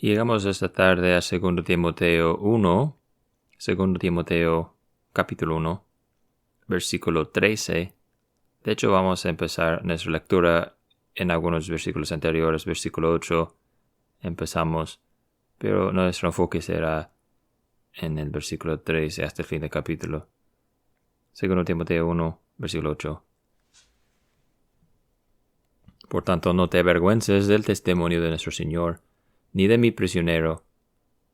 Llegamos esta tarde a 2 Timoteo 1, 2 Timoteo capítulo 1, versículo 13. De hecho, vamos a empezar nuestra lectura en algunos versículos anteriores. Versículo 8 empezamos, pero nuestro enfoque será en el versículo 13 hasta el fin del capítulo. 2 Timoteo 1, versículo 8. Por tanto, no te avergüences del testimonio de nuestro Señor, ni de mi prisionero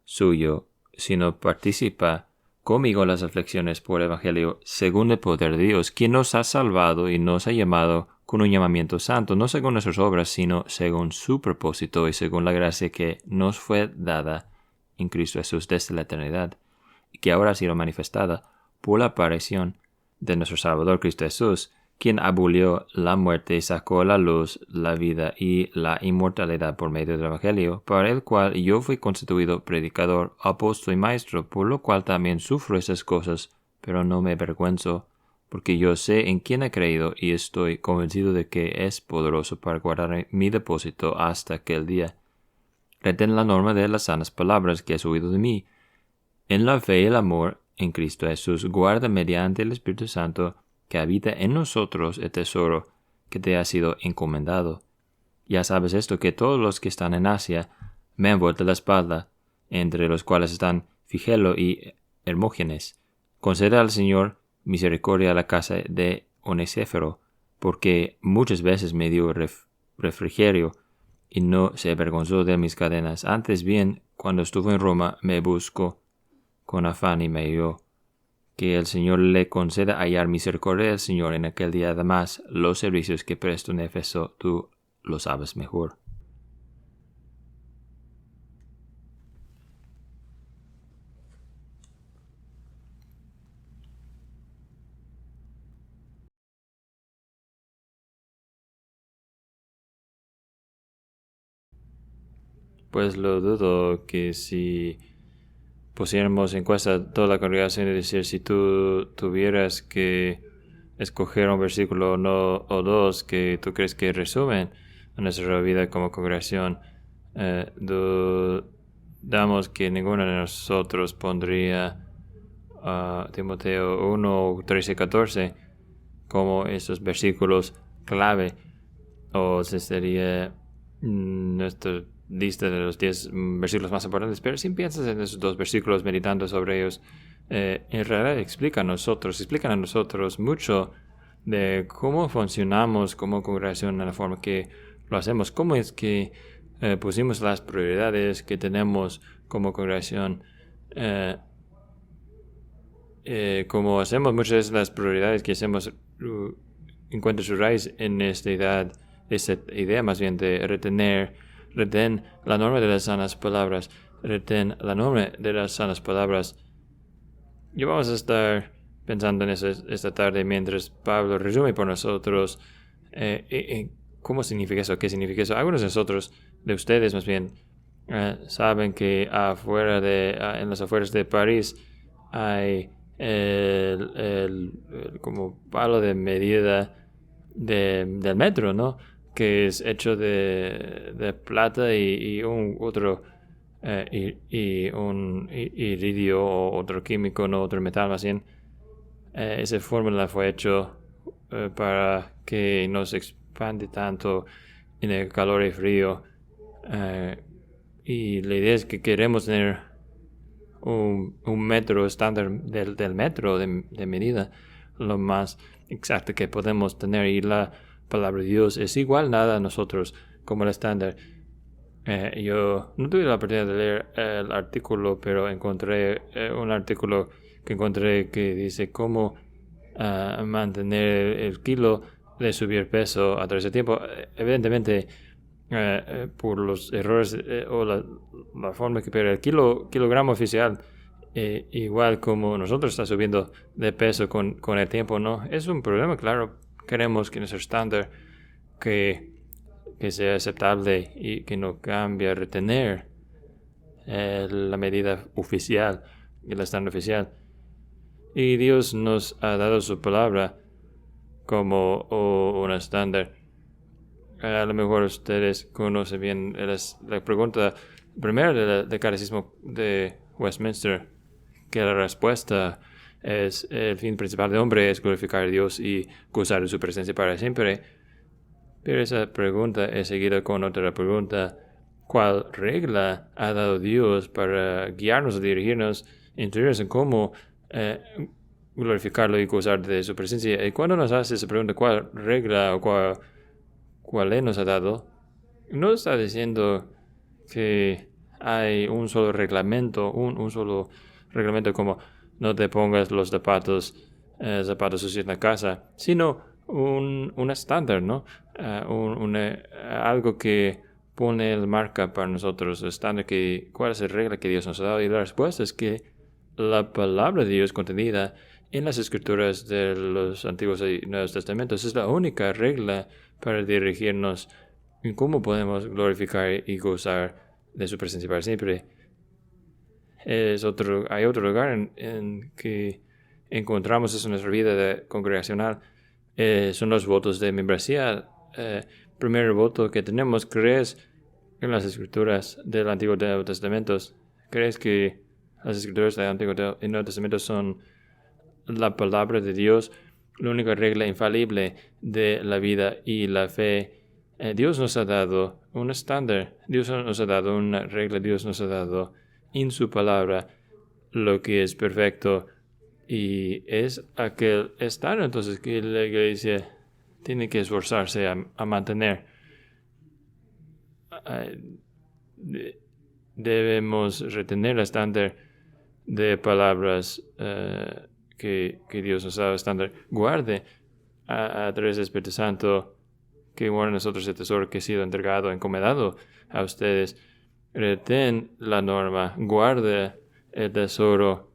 suyo, sino participa conmigo en las aflicciones por el Evangelio según el poder de Dios, quien nos ha salvado y nos ha llamado con un llamamiento santo, no según nuestras obras, sino según su propósito y según la gracia que nos fue dada en Cristo Jesús desde la eternidad, y que ahora ha sido manifestada por la aparición de nuestro Salvador Cristo Jesús, quien abolió la muerte y sacó a la luz la vida y la inmortalidad por medio del Evangelio, para el cual yo fui constituido predicador, apóstol y maestro, por lo cual también sufro esas cosas, pero no me avergüenzo, porque yo sé en quién he creído y estoy convencido de que es poderoso para guardar mi depósito hasta aquel día. Retén la norma de las sanas palabras que has oído de mí. En la fe y el amor en Cristo Jesús, guarda mediante el Espíritu Santo que habita en nosotros el tesoro que te ha sido encomendado. Ya sabes esto, que todos los que están en Asia me han vuelto la espalda, entre los cuales están Figelo y Hermógenes. Conceda al Señor misericordia a la casa de Onesíforo, porque muchas veces me dio refrigerio y no se avergonzó de mis cadenas. Antes bien, cuando estuvo en Roma, me buscó con afán y me halló. Que el Señor le conceda hallar misericordia del Señor en aquel día. Además, los servicios que presto en Éfeso, tú lo sabes mejor. Pues lo dudo que si pusiéramos encuesta a toda la congregación y decir si tú tuvieras que escoger un versículo o dos que tú crees que resumen nuestra vida como congregación, dudamos que ninguno de nosotros pondría Timoteo 1, 13, 14 como esos versículos clave, o se sería nuestra lista de los 10 versículos más importantes. Pero si piensas en esos dos versículos, meditando sobre ellos, en realidad explican a nosotros mucho de cómo funcionamos como congregación en la forma que lo hacemos, cómo es que pusimos las prioridades que tenemos como congregación, como hacemos muchas de las prioridades que hacemos, encuentra su raíz en esta idea más bien de retén la norma de las sanas palabras, retén la norma de las sanas palabras. Y vamos a estar pensando en eso esta tarde mientras Pablo resume por nosotros cómo significa eso, qué significa eso. Algunos de nosotros, de ustedes más bien, saben que en las afueras de París hay el como palo de medida del metro, ¿no? Que es hecho de plata y un otro un iridio o otro químico, no otro metal más bien. Esa fórmula fue hecho para que no se expande tanto en el calor y frío, y la idea es que queremos tener un metro estándar del metro de medida lo más exacto que podemos tener, y la palabra de Dios es igual nada a nosotros como el estándar. Yo no tuve la oportunidad de leer el artículo, pero encontré un artículo que dice cómo mantener el kilo de subir peso a través del tiempo. Evidentemente, por los errores o la forma que, pero el kilogramo oficial, igual como nosotros está subiendo de peso con el tiempo, ¿no? Es un problema, claro. Queremos que nuestro estándar que sea aceptable y que no cambie, retener la medida oficial, el estándar oficial. Y Dios nos ha dado su palabra como un estándar. A lo mejor ustedes conocen bien la pregunta primero del Catecismo de Westminster, que la respuesta es el fin principal del hombre es glorificar a Dios y gozar de su presencia para siempre. Pero esa pregunta es seguida con otra pregunta. ¿Cuál regla ha dado Dios para guiarnos o dirigirnos, instruirnos en cómo glorificarlo y gozar de su presencia? Y cuando nos hace esa pregunta, ¿cuál regla o cuál ley nos ha dado? No está diciendo que hay un solo reglamento, un solo reglamento como no te pongas los zapatos sucios en la casa, sino un estándar, ¿no? Algo que pone el marca para nosotros, el estándar cuál es la regla que Dios nos ha dado. Y la respuesta es que la palabra de Dios contenida en las escrituras de los Antiguos y Nuevos Testamentos es la única regla para dirigirnos en cómo podemos glorificar y gozar de su presencia para siempre. Hay otro lugar en que encontramos eso en nuestra vida congregacional. Son los votos de membresía. Primer voto que tenemos, ¿crees en las escrituras del Antiguo y Nuevo Testamento? ¿Crees que las escrituras del Antiguo y Nuevo Testamento son la palabra de Dios, la única regla infalible de la vida y la fe? Dios nos ha dado un estándar, Dios nos ha dado una regla, Dios nos ha dado en su palabra lo que es perfecto y es aquel estándar entonces que la iglesia tiene que esforzarse a mantener. Debemos retener el estándar de palabras que Dios nos ha dado estándar. Guarde a través del Espíritu Santo que guarde en nosotros el tesoro que ha sido entregado, encomendado a ustedes. Retén la norma, guarde el tesoro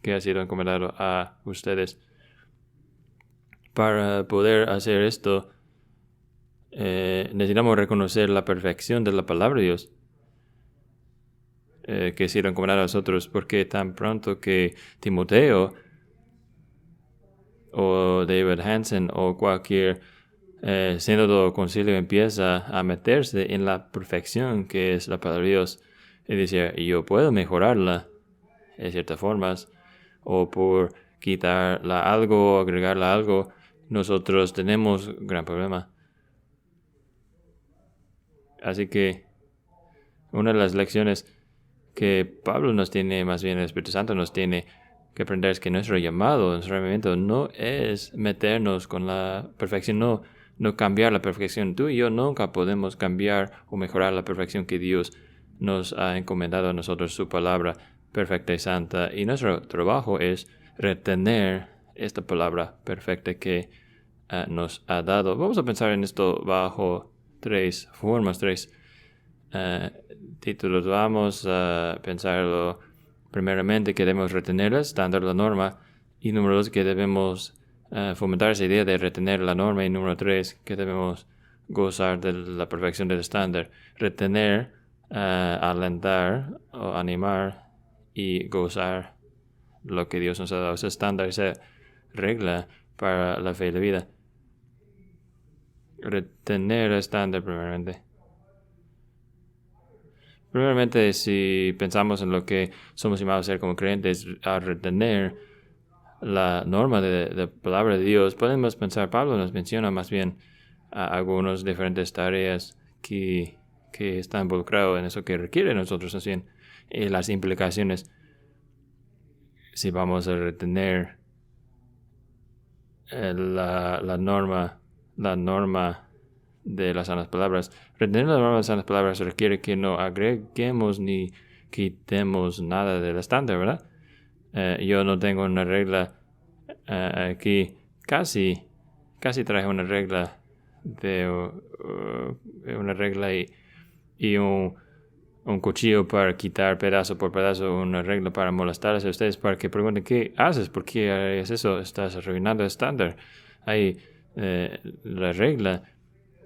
que ha sido encomendado a ustedes. Para poder hacer esto, necesitamos reconocer la perfección de la palabra de Dios que ha sido encomendada a nosotros, porque tan pronto que Timoteo o David Hansen o cualquier sínodo o concilio empieza a meterse en la perfección que es la palabra de Dios y decir, yo puedo mejorarla de ciertas formas o por quitarla algo o agregarla algo, nosotros tenemos un gran problema. Así que una de las lecciones que Pablo nos tiene, más bien el Espíritu Santo nos tiene que aprender es que nuestro llamado, nuestro llamamiento no es meternos con la perfección, no cambiar la perfección. Tú y yo nunca podemos cambiar o mejorar la perfección que Dios nos ha encomendado a nosotros, su palabra perfecta y santa. Y nuestro trabajo es retener esta palabra perfecta que nos ha dado. Vamos a pensar en esto bajo tres formas, tres títulos. Vamos a pensarlo primeramente que debemos retener el estándar, la norma, y número 2 que debemos fomentar esa idea de retener la norma, y número 3 que debemos gozar de la perfección del estándar. Retener, alentar o animar y gozar lo que Dios nos ha dado, ese estándar, esa regla para la fe y la vida. Retener el estándar primeramente. Primeramente, si pensamos en lo que somos llamados a ser como creyentes, a retener la norma de la palabra de Dios, podemos pensar, Pablo nos menciona más bien algunas diferentes tareas que están involucradas en eso que requiere de nosotros, más bien, y las implicaciones. Si vamos a retener la norma de las sanas palabras. Retener la norma de las sanas palabras requiere que no agreguemos ni quitemos nada del estándar, ¿verdad? Yo no tengo una regla aquí. Casi traje una regla y un cuchillo para quitar pedazo por pedazo, una regla para molestarles a ustedes, para que pregunten, ¿qué haces? ¿Por qué haces eso? Estás arruinando el estándar. Hay la regla.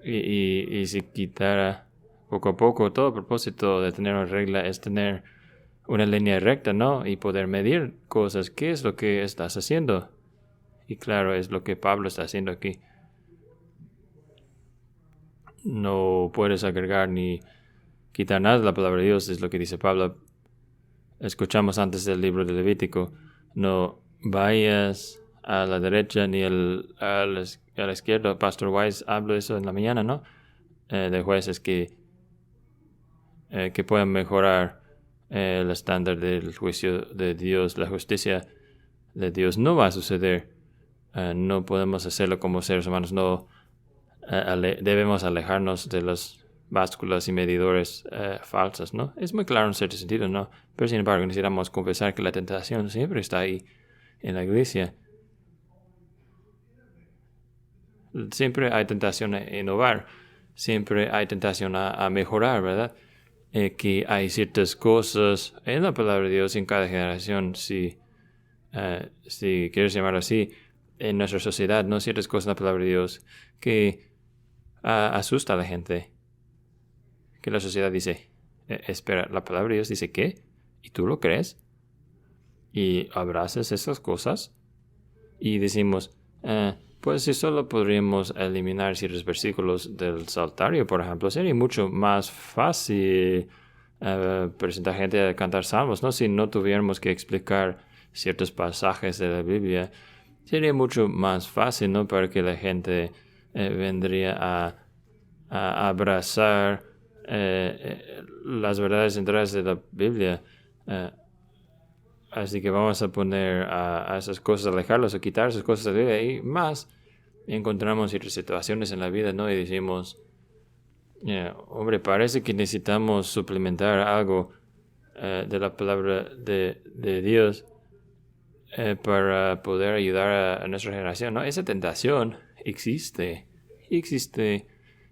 Y si quitara poco a poco, todo el propósito de tener una regla es tener una línea recta, ¿no? Y poder medir cosas. ¿Qué es lo que estás haciendo? Y claro, es lo que Pablo está haciendo aquí. No puedes agregar ni quitar nada de la palabra de Dios, es lo que dice Pablo. Escuchamos antes del libro de Levítico, no vayas a la derecha ni a la izquierda. Pastor Wise habló de eso en la mañana, ¿no? De jueces que puedan mejorar el estándar del juicio de Dios. La justicia de Dios no va a suceder. No podemos hacerlo como seres humanos. No debemos alejarnos de las básculas y medidores falsas, ¿no? Es muy claro en cierto sentido, ¿no? Pero sin embargo necesitamos confesar que la tentación siempre está ahí en la iglesia. Siempre hay tentación a innovar. Siempre hay tentación a mejorar, ¿verdad? Que hay ciertas cosas en la palabra de Dios en cada generación, si quieres llamarlo así, en nuestra sociedad, no ciertas cosas en la palabra de Dios que asusta a la gente. Que la sociedad dice, espera, ¿la palabra de Dios dice qué? ¿Y tú lo crees? ¿Y abrazas esas cosas? Y decimos, pues si solo podríamos eliminar ciertos versículos del Saltario, por ejemplo, sería mucho más fácil presentar gente a cantar salmos, ¿no? Si no tuviéramos que explicar ciertos pasajes de la Biblia, sería mucho más fácil, ¿no? Para que la gente vendría a abrazar las verdades centrales de la Biblia. Así que vamos a poner a esas cosas, alejarlas o quitar esas cosas de la vida. Y más, encontramos ciertas situaciones en la vida, ¿no? Y decimos, hombre, parece que necesitamos suplementar algo de la palabra de Dios para poder ayudar a nuestra generación, ¿no? Esa tentación existe. Existe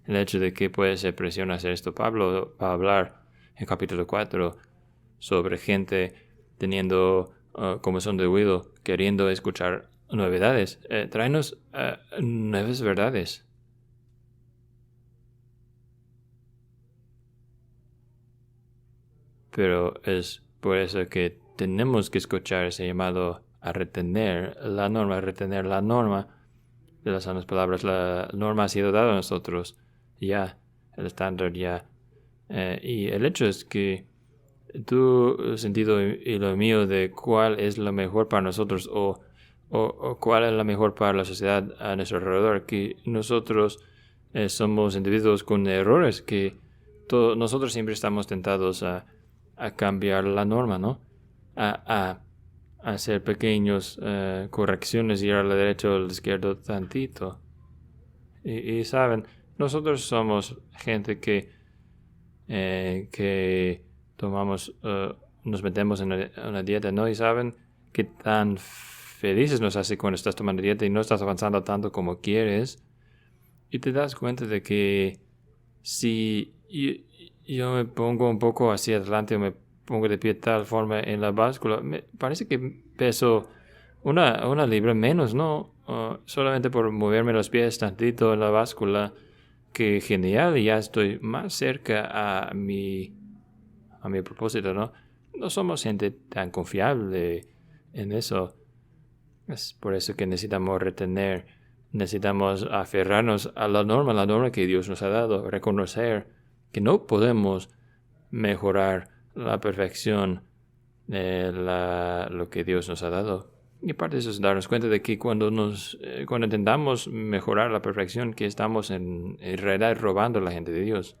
el hecho de que puede ser presión hacer esto. Pablo va a hablar en capítulo 4 sobre gente teniendo comezón de oído, queriendo escuchar novedades. Tráenos nuevas verdades. Pero es por eso que tenemos que escuchar ese llamado a retener la norma de las sanas palabras. La norma ha sido dada a nosotros ya, el estándar ya. Y el hecho es que tu sentido y lo mío de cuál es lo mejor para nosotros o cuál es lo mejor para la sociedad a nuestro alrededor, que nosotros somos individuos con errores, que nosotros siempre estamos tentados a cambiar la norma, ¿no? A hacer pequeños correcciones, ir a la derecha o a la izquierda tantito. Y saben, nosotros somos gente que tomamos, nos metemos en una dieta, ¿no? Y saben qué tan felices nos hace cuando estás tomando dieta y no estás avanzando tanto como quieres. Y te das cuenta de que si yo me pongo un poco hacia adelante o me pongo de pie de tal forma en la báscula, me parece que peso una libra menos, ¿no? Solamente por moverme los pies tantito en la báscula, que genial, y ya estoy más cerca a mi propósito, ¿no? No somos gente tan confiable en eso. Es por eso que necesitamos aferrarnos a la norma que Dios nos ha dado, reconocer que no podemos mejorar la perfección de lo que Dios nos ha dado. Y parte de eso es darnos cuenta de que cuando intentamos mejorar la perfección, que estamos en realidad robando a la gente de Dios.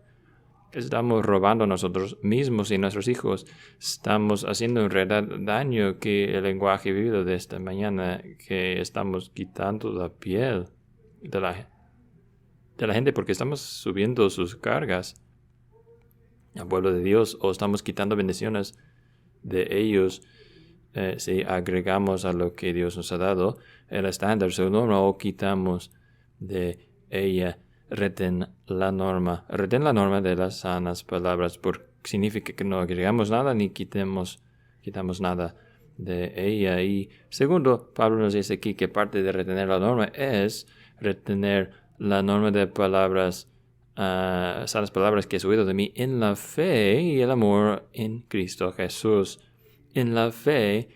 Estamos robando a nosotros mismos y a nuestros hijos. Estamos haciendo en realidad daño, que el lenguaje vivido de esta mañana, que estamos quitando la piel de la gente porque estamos subiendo sus cargas al pueblo de Dios, o estamos quitando bendiciones de ellos si agregamos a lo que Dios nos ha dado el estándar, su norma, o quitamos de ella. Retén la norma de las sanas palabras, porque significa que no agregamos nada ni quitamos nada de ella. Y segundo, Pablo nos dice aquí que parte de retener la norma es retener la norma de palabras, sanas palabras que he oído de mí en la fe y el amor en Cristo Jesús. En la fe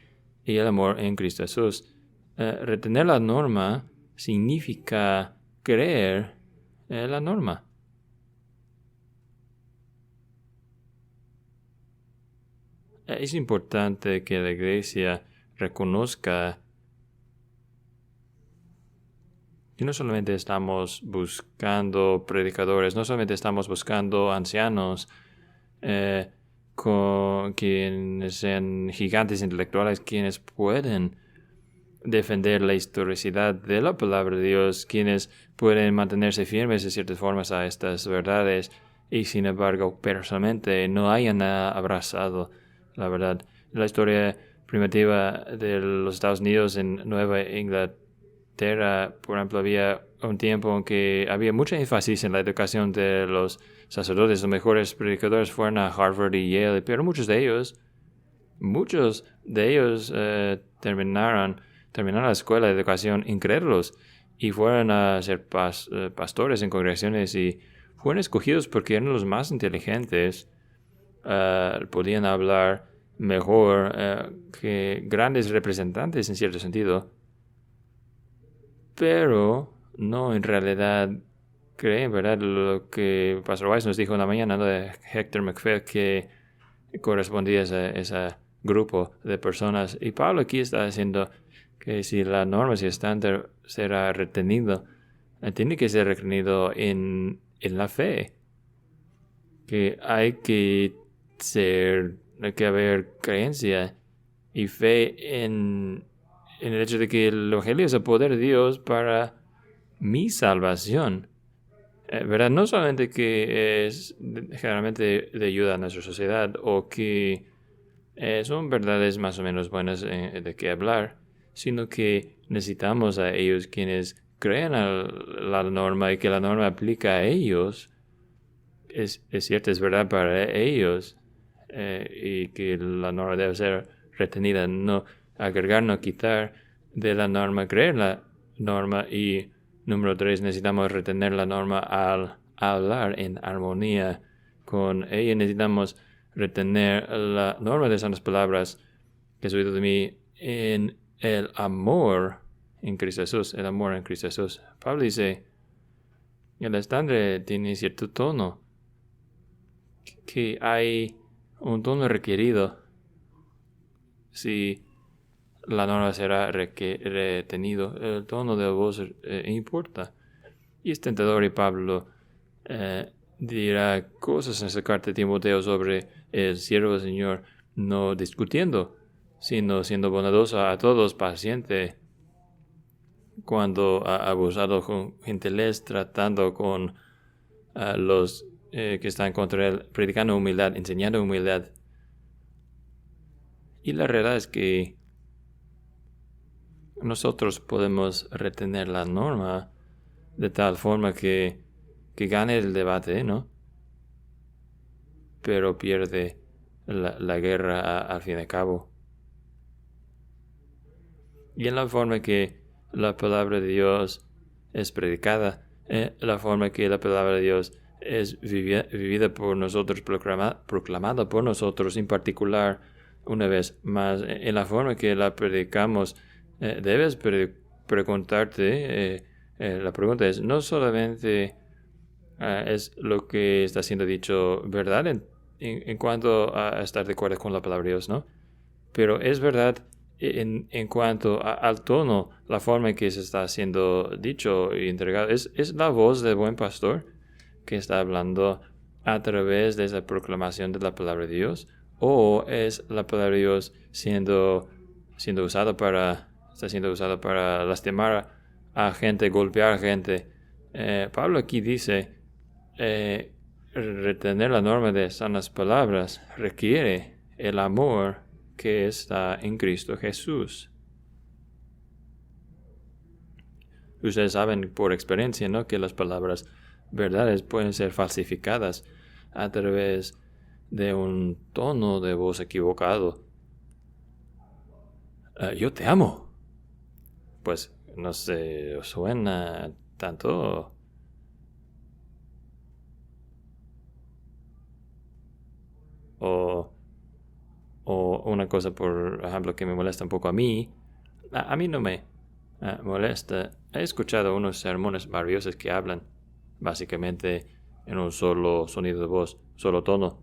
y el amor en Cristo Jesús. Retener la norma significa creer la norma. es importante que la iglesia reconozca que no solamente estamos buscando predicadores, no solamente estamos buscando ancianos con quienes sean gigantes intelectuales, quienes pueden defender la historicidad de la palabra de Dios, quienes pueden mantenerse firmes de ciertas formas a estas verdades y sin embargo personalmente no hayan abrazado la verdad. La historia primitiva de los Estados Unidos en Nueva Inglaterra, por ejemplo, había un tiempo en que había mucha énfasis en la educación de los sacerdotes. Los mejores predicadores fueron a Harvard y Yale, pero muchos de ellos terminaron la escuela de educación incrédulos y fueron a ser pastores en congregaciones y fueron escogidos porque eran los más inteligentes, podían hablar mejor que grandes representantes en cierto sentido, pero no en realidad creen, ¿verdad? Lo que Pastor Weiss nos dijo en la mañana, ¿no? De Hector McPhail, que correspondía a ese grupo de personas. Y Pablo aquí está diciendo que si la norma, si estándar será retenido, tiene que ser retenido en la fe. Que hay que haber creencia y fe en el hecho de que el Evangelio es el poder de Dios para mi salvación. ¿Verdad? No solamente que es generalmente de ayuda a nuestra sociedad o que son verdades más o menos buenas de qué hablar, sino que necesitamos a ellos quienes crean a la norma y que la norma aplica a ellos. Es cierto, es verdad para ellos y que la norma debe ser retenida, no agregar, no quitar de la norma, creer la norma. Y número 3, necesitamos retener la norma al hablar en armonía con ella. Necesitamos retener la norma de santas palabras que has oído de mí en el amor en Cristo Jesús, el amor en Cristo Jesús. Pablo dice, el estándar tiene cierto tono, que hay un tono requerido si la norma será retenido. El tono de voz importa. Y es tentador, y Pablo dirá cosas en esa carta de Timoteo sobre el siervo del Señor, no discutiendo, sino siendo bondadoso a todos, paciente cuando ha abusado con gentilez, tratando con los que están contra él, predicando humildad, enseñando humildad. Y la realidad es que nosotros podemos retener la norma de tal forma que gane el debate, ¿no? Pero pierde la guerra al fin y al cabo. Y en la forma que la palabra de Dios es predicada, la forma que la palabra de Dios es vivida por nosotros, proclamada por nosotros en particular, una vez más, en la forma que la predicamos, debes preguntarte, la pregunta es, no solamente es lo que está siendo dicho verdad en cuanto a estar de acuerdo con la palabra de Dios, ¿no? Pero es verdad en cuanto al tono, la forma en que se está siendo dicho y entregado. Es la voz del buen pastor que está hablando a través de esa proclamación de la palabra de Dios, o es la palabra de Dios siendo usada para lastimar a gente, golpear a gente. Pablo aquí dice, retener la norma de sanas palabras requiere el amor que está en Cristo Jesús. Ustedes saben por experiencia, ¿no?, que las palabras verdades pueden ser falsificadas a través de un tono de voz equivocado. Yo te amo. Pues no sé, suena tanto. O una cosa, por ejemplo, que me molesta un poco a mí. A mí no me molesta. He escuchado unos sermones maravillosos que hablan básicamente en un solo sonido de voz, solo tono.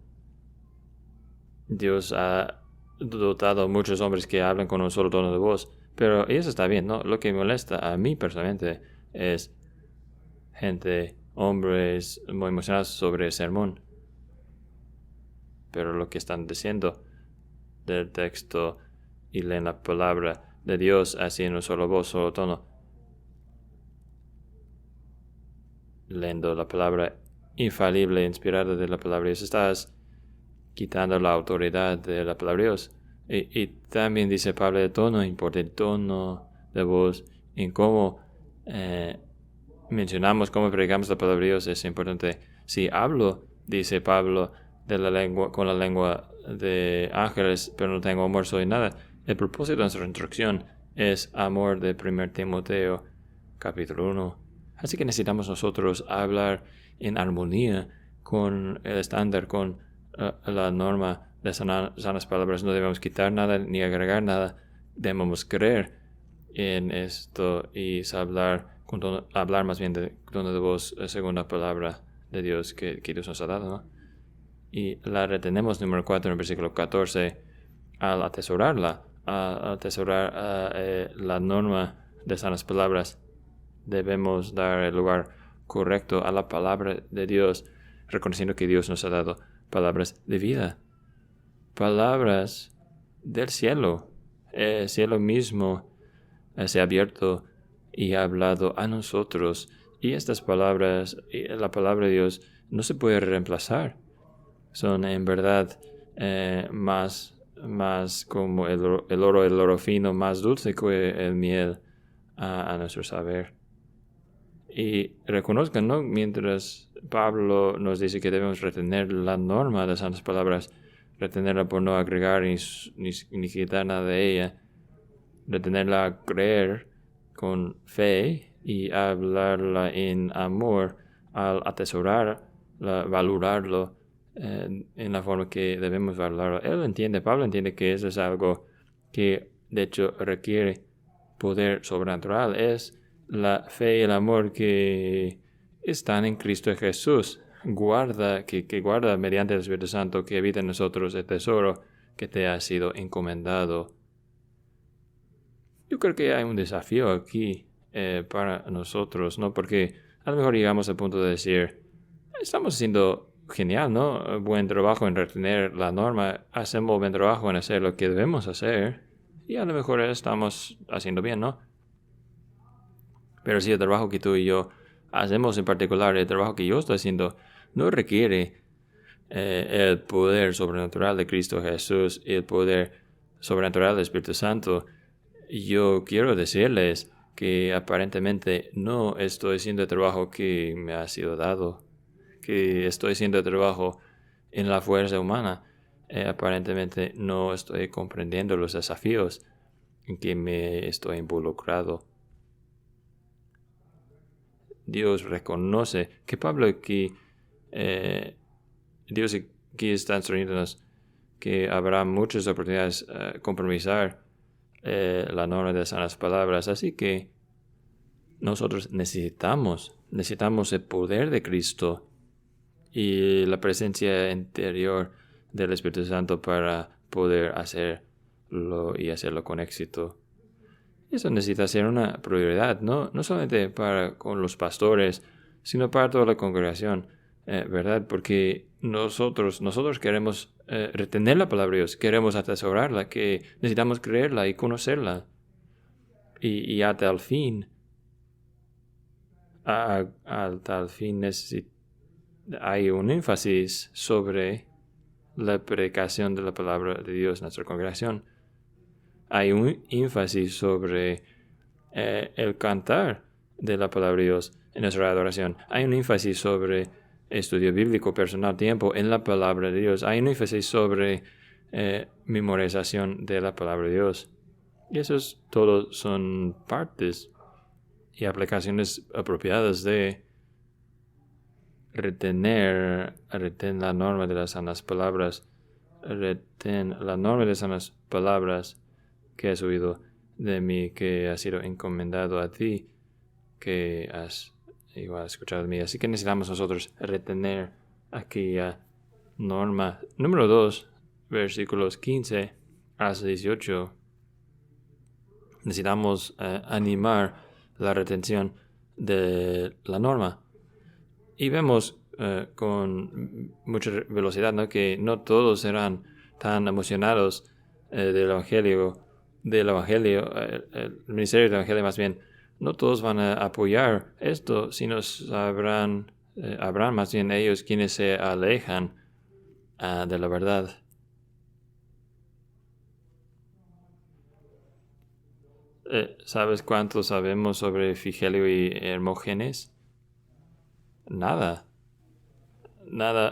Dios ha dotado muchos hombres que hablan con un solo tono de voz, pero eso está bien, ¿no? Lo que me molesta a mí personalmente es hombres muy emocionados sobre el sermón, pero lo que están diciendo del texto y leen la palabra de Dios así en un solo voz, solo tono, leyendo la palabra infalible, inspirada de la palabra de Dios, estás quitando la autoridad de la palabra de Dios. Y también dice Pablo, el tono importa, el tono de voz, en cómo mencionamos, cómo predicamos la palabra de Dios es importante. Si hablo, dice Pablo, de la lengua, con la lengua de ángeles, pero no tengo amor, soy nada. El propósito de nuestra instrucción es amor de 1 Timoteo, capítulo 1. Así que necesitamos nosotros hablar en armonía con el estándar, con la norma de sanas palabras. No debemos quitar nada ni agregar nada. Debemos creer en esto y hablar más bien de tono de voz según la palabra de Dios que Dios nos ha dado, ¿no? Y la retenemos, número 4, en el versículo 14, al atesorarla, la norma de sanas palabras. Debemos dar el lugar correcto a la palabra de Dios, reconociendo que Dios nos ha dado palabras de vida, palabras del cielo. El cielo mismo se ha abierto y ha hablado a nosotros, y estas palabras, la palabra de Dios, no se puede reemplazar. Son en verdad más como el oro fino, más dulce que el miel a nuestro saber. Y reconozcan, ¿no? Mientras Pablo nos dice que debemos retener la norma de santas palabras, retenerla por no agregar ni quitar nada de ella, retenerla a creer con fe y hablarla en amor, al atesorarla, valorarlo en la forma que debemos valorarlo. Pablo entiende que eso es algo que de hecho requiere poder sobrenatural. Es la fe y el amor que están en Cristo Jesús. Que guarda mediante el Espíritu Santo que habita en nosotros el tesoro que te ha sido encomendado. Yo creo que hay un desafío aquí para nosotros, ¿no? Porque a lo mejor llegamos al punto de decir, estamos haciendo genial, ¿no? Buen trabajo en retener la norma, hacemos buen trabajo en hacer lo que debemos hacer, y a lo mejor estamos haciendo bien, ¿no? Pero si el trabajo que tú y yo hacemos, en particular el trabajo que yo estoy haciendo, no requiere el poder sobrenatural de Cristo Jesús y el poder sobrenatural del Espíritu Santo, yo quiero decirles que aparentemente no estoy haciendo el trabajo que me ha sido dado, que estoy haciendo el trabajo en la fuerza humana. Aparentemente no estoy comprendiendo los desafíos en que me estoy involucrado. Dios reconoce que Pablo aquí, Dios aquí está instruyéndonos que habrá muchas oportunidades compromisar la norma de sanas palabras. Así que nosotros necesitamos el poder de Cristo y la presencia interior del Espíritu Santo para poder hacerlo y hacerlo con éxito. Eso necesita ser una prioridad, no solamente con los pastores, sino para toda la congregación, ¿verdad? Porque nosotros queremos retener la palabra de Dios, queremos atesorarla, que necesitamos creerla y conocerla. Y a tal fin, hay un énfasis sobre la predicación de la palabra de Dios en nuestra congregación. Hay un énfasis sobre el cantar de la palabra de Dios en nuestra adoración. Hay un énfasis sobre estudio bíblico personal, tiempo en la palabra de Dios. Hay un énfasis sobre memorización de la palabra de Dios. Y esos todos son partes y aplicaciones apropiadas de retener la norma de las sanas palabras. Retén la norma de las sanas palabras que has oído de mí, que ha sido encomendado a ti, que has escuchado de mí. Así que necesitamos nosotros retener aquella norma. Número 2, versículos 15 hasta 18, necesitamos animar la retención de la norma. Y vemos con mucha velocidad, ¿no?, que no todos serán tan emocionados del Evangelio, el ministerio del Evangelio más bien. No todos van a apoyar esto, sino habrán más bien ellos quienes se alejan de la verdad. ¿Sabes cuánto sabemos sobre Figelio y Hermógenes? Nada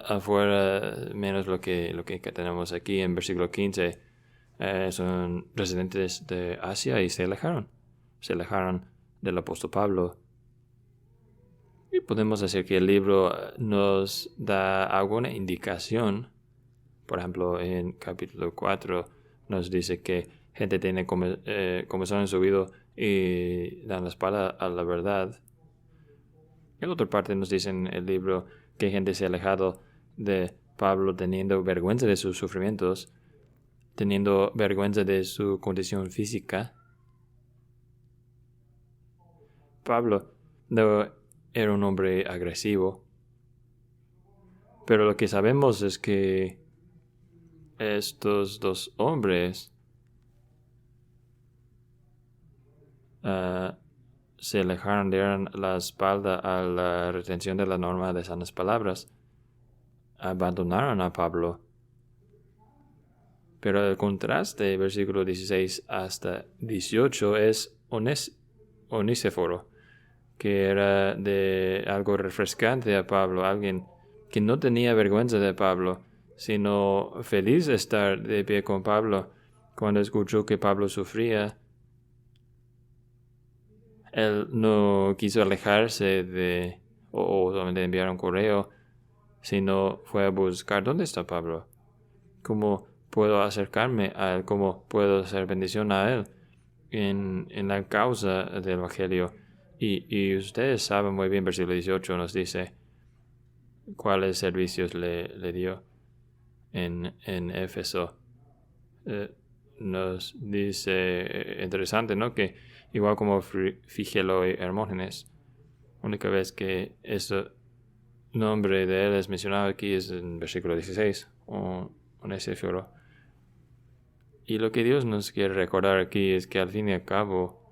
afuera, menos lo que tenemos aquí en versículo 15. Son residentes de Asia y se alejaron del apóstol Pablo. Y podemos decir que el libro nos da alguna indicación. Por ejemplo, en capítulo 4 nos dice que gente tiene comezón en su oído y dan la espalda a la verdad. En otra parte nos dice en el libro que gente se ha alejado de Pablo teniendo vergüenza de sus sufrimientos, teniendo vergüenza de su condición física. Pablo no era un hombre agresivo, pero lo que sabemos es que estos dos hombres se alejaron, dieron la espalda a la retención de la norma de sanas palabras, abandonaron a Pablo. Pero el contraste, versículo 16 hasta 18, es Onesíforo, que era de algo refrescante a Pablo, alguien que no tenía vergüenza de Pablo, sino feliz de estar de pie con Pablo. Cuando escuchó que Pablo sufría, él no quiso alejarse o solamente enviar un correo, sino fue a buscar dónde está Pablo, cómo puedo acercarme a él, cómo puedo hacer bendición a él en la causa del Evangelio. Y ustedes saben muy bien, versículo 18 nos dice cuáles servicios le dio en Éfeso. Nos dice, interesante, ¿no?, que igual como Figelo y Hermógenes, única vez que ese nombre de él es mencionado aquí es en versículo 16, Onesíforo. Y lo que Dios nos quiere recordar aquí es que al fin y al cabo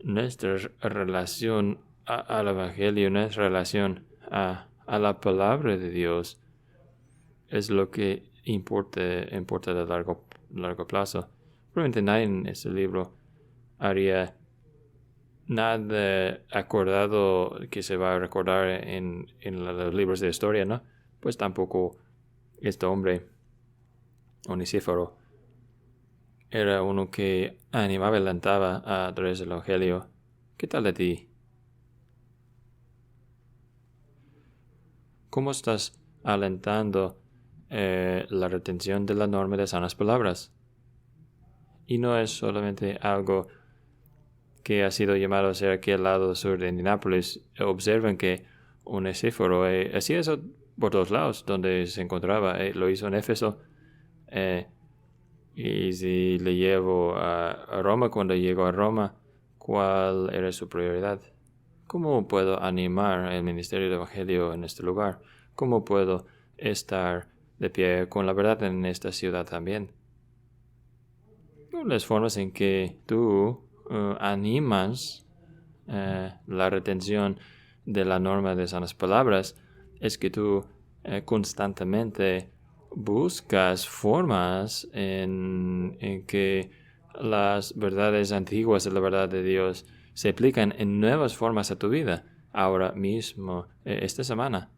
nuestra relación al Evangelio, nuestra relación a la palabra de Dios es lo que importa de largo plazo. Probablemente nadie en este libro haría nada acordado que se va a recordar en los libros de historia, ¿no? Pues tampoco este hombre, Onesíforo, era uno que animaba y alentaba a través del Evangelio. ¿Qué tal de ti? ¿Cómo estás alentando la retención de la norma de sanas palabras? Y no es solamente algo que ha sido llamado a ser aquí al lado sur de Indianápolis. Observen que Onesíforo hacía eso por todos lados donde se encontraba. Lo hizo en Éfeso. Y si le llevo a Roma, cuando llegó a Roma, ¿cuál era su prioridad? ¿Cómo puedo animar el ministerio del Evangelio en este lugar? ¿Cómo puedo estar de pie con la verdad en esta ciudad también? Las formas en que tú animas la retención de la norma de sanas palabras es que tú constantemente buscas formas en que las verdades antiguas de la verdad de Dios se aplican en nuevas formas a tu vida ahora mismo, esta semana.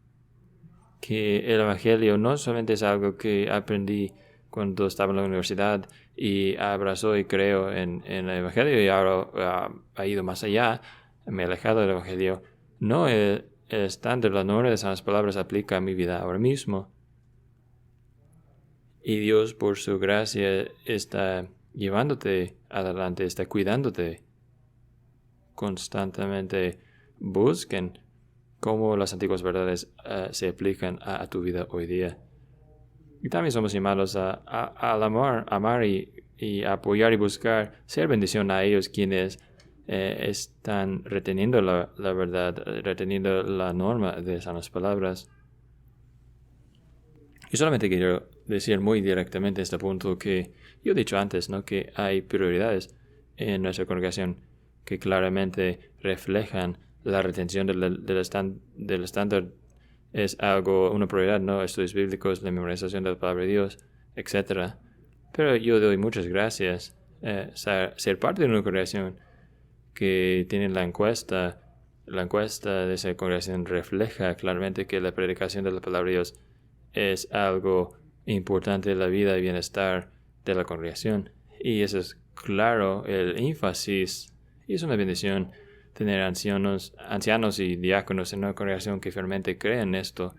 Que el Evangelio no solamente es algo que aprendí cuando estaba en la universidad y abrazó y creo en el Evangelio y ahora ha ido más allá, me he alejado del Evangelio. No, el estándar, la norma de esas palabras aplica a mi vida ahora mismo. Y Dios, por su gracia, está llevándote adelante, está cuidándote. Constantemente busquen cómo las antiguas verdades se aplican a tu vida hoy día. Y también somos llamados al amar y apoyar y buscar ser bendición a ellos quienes están reteniendo la verdad, reteniendo la norma de sanas palabras. Y solamente quiero decir muy directamente este punto que yo he dicho antes, ¿no? Que hay prioridades en nuestra congregación que claramente reflejan la retención del estándar. Es algo, una prioridad, ¿no? Estudios bíblicos, la memorización de la palabra de Dios, etc. Pero yo doy muchas gracias ser parte de una congregación que tiene la encuesta de esa congregación refleja claramente que la predicación de la palabra de Dios es algo importante en la vida y bienestar de la congregación. Y eso es claro, el énfasis, y es una bendición tener ancianos y diáconos en una congregación que firmemente creen esto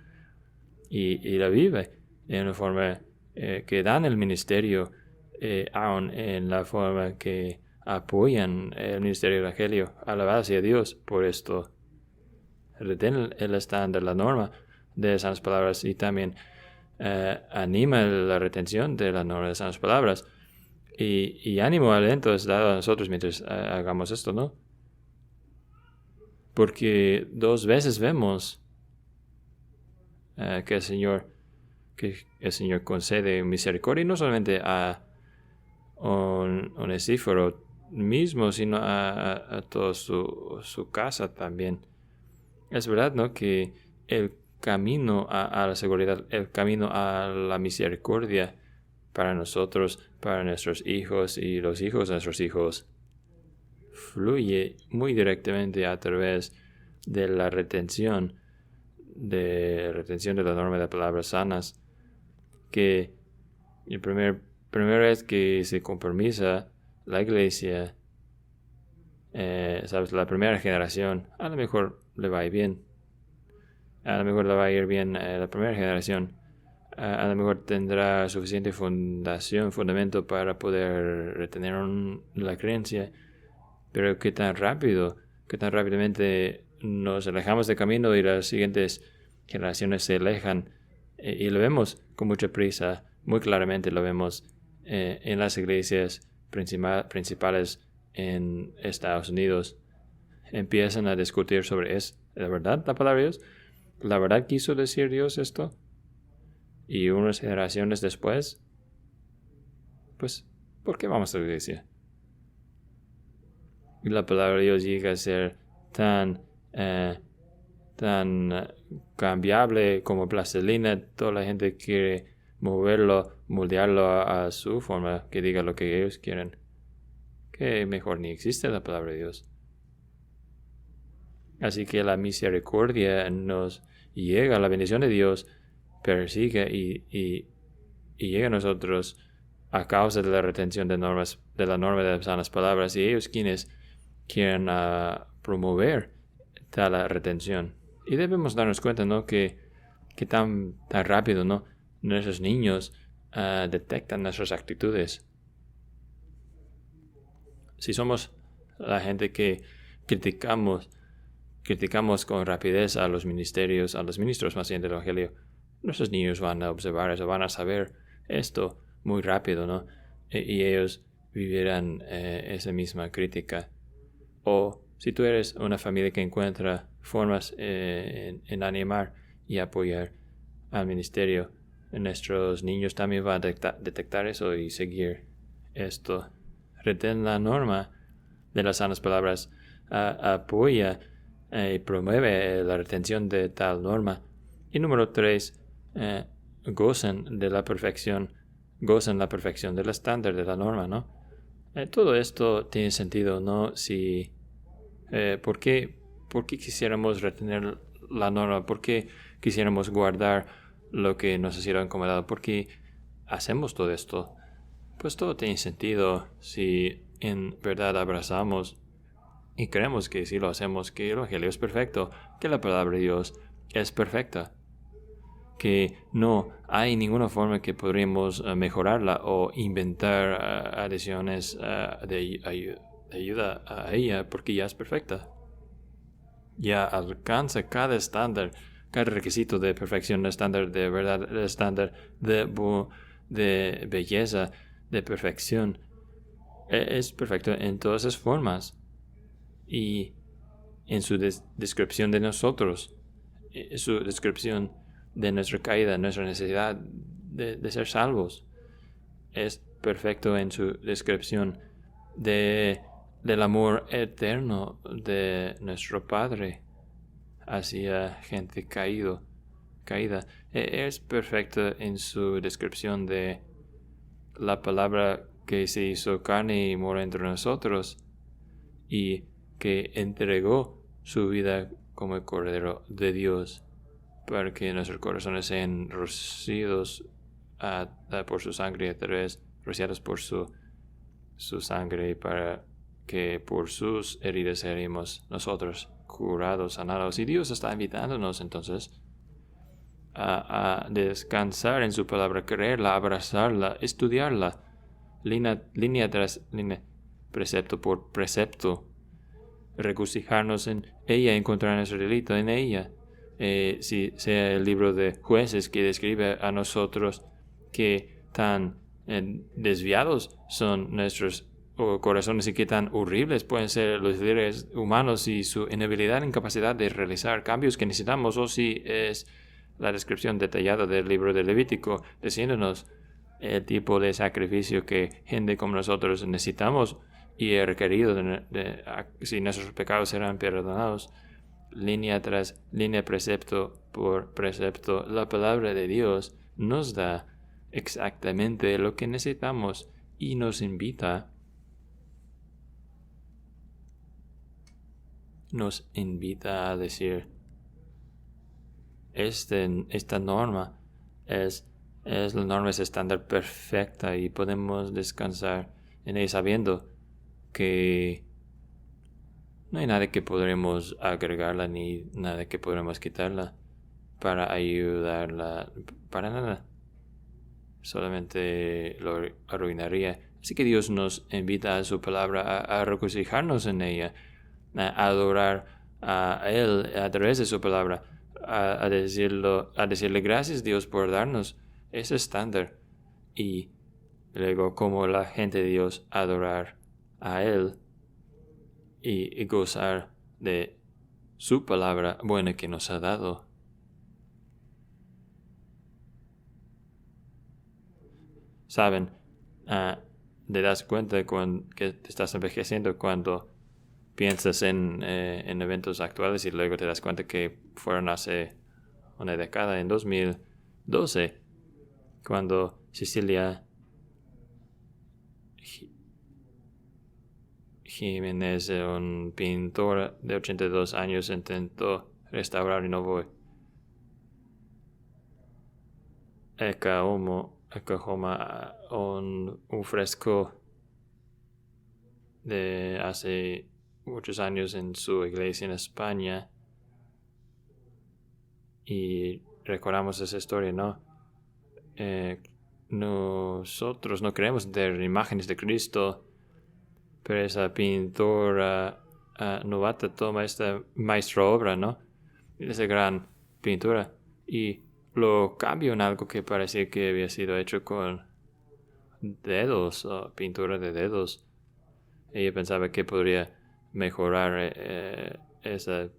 y la vive en una forma que dan el ministerio, aún en la forma que apoyan el ministerio del Evangelio. Alabado sea Dios por esto. Retienen el estándar, la norma de sanas palabras y también anima la retención de la norma de sanas palabras. Y ánimo, aliento es dado a nosotros mientras hagamos esto, ¿no? Porque 2 veces vemos que el Señor concede misericordia, y no solamente a Onesíforo mismo, sino a toda su casa también. Es verdad, ¿no? Que el camino a la seguridad, el camino a la misericordia para nosotros, para nuestros hijos y los hijos de nuestros hijos, fluye muy directamente a través de la retención de la norma de palabras sanas, que la primera vez que se compromisa la iglesia, sabes, la primera generación, a lo mejor le va a ir bien. A lo mejor le va a ir bien la primera generación. A lo mejor tendrá suficiente fundamento para poder retener la creencia. Pero qué tan rápidamente nos alejamos del camino y las siguientes generaciones se alejan. Y lo vemos con mucha prisa, muy claramente lo vemos en las iglesias principales en Estados Unidos. Empiezan a discutir sobre ¿es la verdad la palabra de Dios? ¿La verdad quiso decir Dios esto? Y unas generaciones después, pues, ¿por qué vamos a la iglesia? Y la palabra de Dios llega a ser tan cambiable como plastilina. Toda la gente quiere moverlo, moldearlo a su forma, que diga lo que ellos quieren. Que mejor ni existe la palabra de Dios. Así que la misericordia nos llega, la bendición de Dios persigue y llega a nosotros a causa de la retención de la norma de las sanas palabras, y ellos quienes quieren promover tal retención. Y debemos darnos cuenta, ¿no? Que tan rápido, ¿no? Nuestros niños detectan nuestras actitudes. Si somos la gente que criticamos con rapidez a los ministros más bien del Evangelio, nuestros niños van a observar eso, van a saber esto muy rápido, ¿no? Y ellos vivirán esa misma crítica. O si tú eres una familia que encuentra formas en animar y apoyar al ministerio, nuestros niños también van a detectar eso y seguir esto. Retén la norma de las sanas palabras, apoya y promueve la retención de tal norma. Y número 3, gozan la perfección del estándar de la norma, ¿no? Todo esto tiene sentido, ¿no? Si ¿por qué quisiéramos retener la norma? ¿Por qué quisiéramos guardar lo que nos ha sido encomendado? ¿Por qué hacemos todo esto? Pues todo tiene sentido si en verdad abrazamos y creemos que si lo hacemos, que el Evangelio es perfecto, que la palabra de Dios es perfecta, que no hay ninguna forma que podríamos mejorarla o inventar adiciones de ayuda a ella, porque ya es perfecta. Ya alcanza cada estándar cada requisito de perfección, el estándar de verdad, el estándar de belleza, de perfección. Es perfecto en todas esas formas. Y en su descripción de nosotros, su descripción de nuestra caída, nuestra necesidad de ser salvos. Es perfecto en su descripción del amor eterno de nuestro Padre hacia gente caída. Es perfecto en su descripción de la palabra que se hizo carne y moró entre nosotros y que entregó su vida como el Cordero de Dios para que nuestros corazones sean rociados por su sangre, rociados por su sangre, para que por sus heridas seremos nosotros curados, sanados. Y Dios está invitándonos entonces a descansar en su palabra, creerla, abrazarla, estudiarla, línea tras línea, precepto por precepto, regocijarnos en ella, encontrar nuestro delito en ella. Si sea el libro de Jueces que describe a nosotros que tan desviados son nuestros corazones y que tan horribles pueden ser los líderes humanos y su inhabilidad, incapacidad de realizar cambios que necesitamos, o si es la descripción detallada del libro de Levítico diciéndonos el tipo de sacrificio que gente como nosotros necesitamos y he requerido si nuestros pecados serán perdonados. Línea tras línea, precepto por precepto, la palabra de Dios nos da exactamente lo que necesitamos y nos invita a decir, esta norma es la norma, es estándar perfecta y podemos descansar en ella sabiendo que no hay nada que podremos agregarla ni nada que podremos quitarla para ayudarla, para nada. Solamente lo arruinaría. Así que Dios nos invita a su palabra a regocijarnos en ella, a adorar a Él a través de su palabra, a decirle gracias Dios por darnos ese estándar y luego como la gente de Dios adorar a Él y gozar de su palabra buena que nos ha dado. Saben, te das cuenta que te estás envejeciendo cuando piensas en eventos actuales y luego te das cuenta que fueron hace una década, en 2012, cuando Cecilia Jiménez, un pintor de 82 años, intentó restaurar y no voy. Oklahoma, un fresco de hace muchos años en su iglesia en España y recordamos esa historia, ¿no? Nosotros no queremos tener imágenes de Cristo, pero esa pintora novata toma esta maestra obra, ¿no? Esa gran pintura y lo cambia en algo que parecía que había sido hecho con dedos, pintura de dedos. Ella pensaba que podría mejorar esa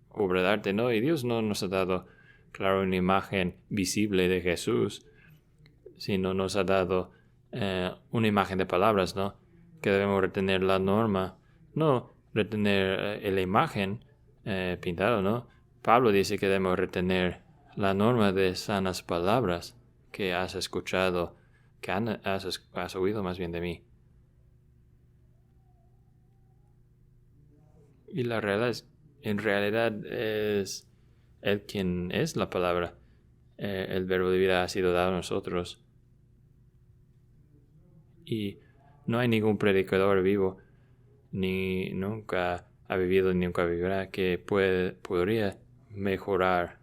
obra de arte, ¿no? Y Dios no nos ha dado, claro, una imagen visible de Jesús, sino nos ha dado una imagen de palabras, ¿no? Que debemos retener la norma, no retener la imagen pintada, ¿no? Pablo dice que debemos retener la norma de sanas palabras que has escuchado, que has oído más bien de mí. Y la realidad en realidad es Él quien es la palabra. El verbo de vida ha sido dado a nosotros. Y no hay ningún predicador vivo, ni nunca ha vivido ni nunca vivirá, que podría mejorar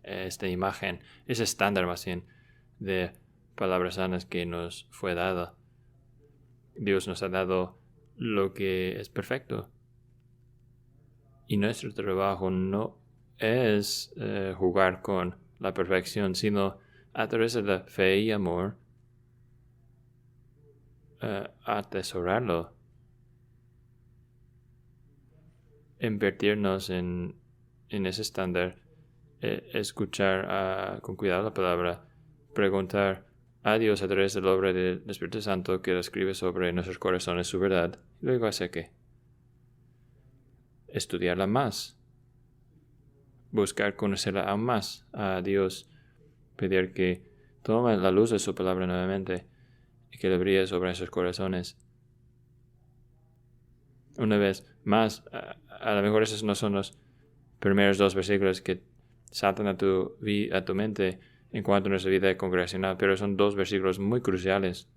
esta imagen, ese estándar más bien de palabras sanas que nos fue dada. Dios nos ha dado lo que es perfecto. Y nuestro trabajo no es jugar con la perfección, sino a través de la fe y amor, atesorarlo, invertirnos en ese estándar, escuchar con cuidado la palabra, preguntar a Dios a través de la obra del Espíritu Santo que escribe sobre nuestros corazones su verdad, y luego hace que estudiarla más, buscar conocerla aún más a Dios, pedir que tome la luz de su palabra nuevamente y que le brille sobre nuestros corazones. Una vez más, a lo mejor esos no son los primeros 2 versículos que saltan a tu mente en cuanto a nuestra vida congregacional, pero son 2 versículos muy cruciales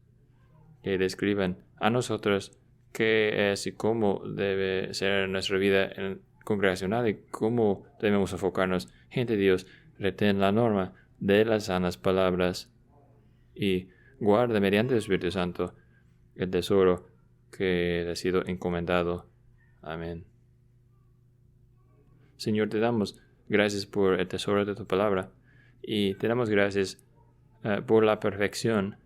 que describen a nosotros qué es y cómo debe ser nuestra vida congregacional y cómo debemos enfocarnos. Gente de Dios, retén la norma de las sanas palabras y guarda mediante el Espíritu Santo el tesoro que le ha sido encomendado. Amén. Señor, te damos gracias por el tesoro de tu palabra y te damos gracias por la perfección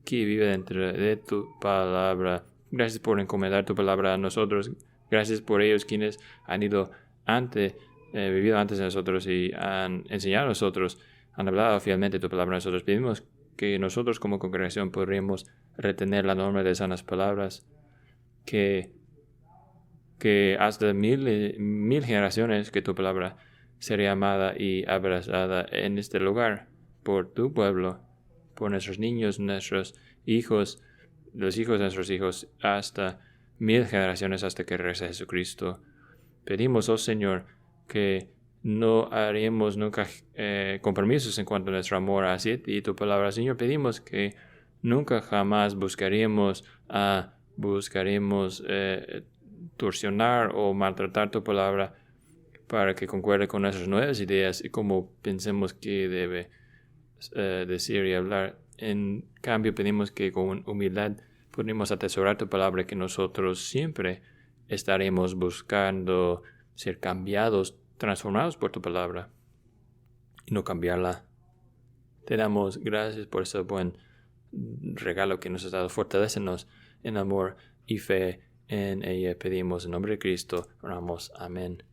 que vive dentro de tu palabra. Gracias por encomendar tu palabra a nosotros. Gracias por ellos quienes han ido vivido antes de nosotros y han enseñado a nosotros, han hablado fielmente tu palabra a nosotros. Pedimos que nosotros como congregación podríamos retener la norma de sanas palabras, que hasta mil generaciones que tu palabra sería amada y abrazada en este lugar por tu pueblo, por nuestros niños, nuestros hijos, los hijos de nuestros hijos, hasta 1000 generaciones hasta que regrese Jesucristo. Pedimos, oh Señor, que no haremos nunca compromisos en cuanto a nuestro amor hacia ti y tu palabra. Señor, pedimos que nunca jamás buscaremos torsionar o maltratar tu palabra para que concuerde con nuestras nuevas ideas y cómo pensemos que debe decir y hablar. En cambio, pedimos que con humildad podamos atesorar tu palabra, que nosotros siempre estaremos buscando ser cambiados, transformados por tu palabra y no cambiarla. Te damos gracias por ese buen regalo que nos has dado. Fortalécenos en amor y fe en ella. Pedimos en nombre de Cristo. Oramos. Amén.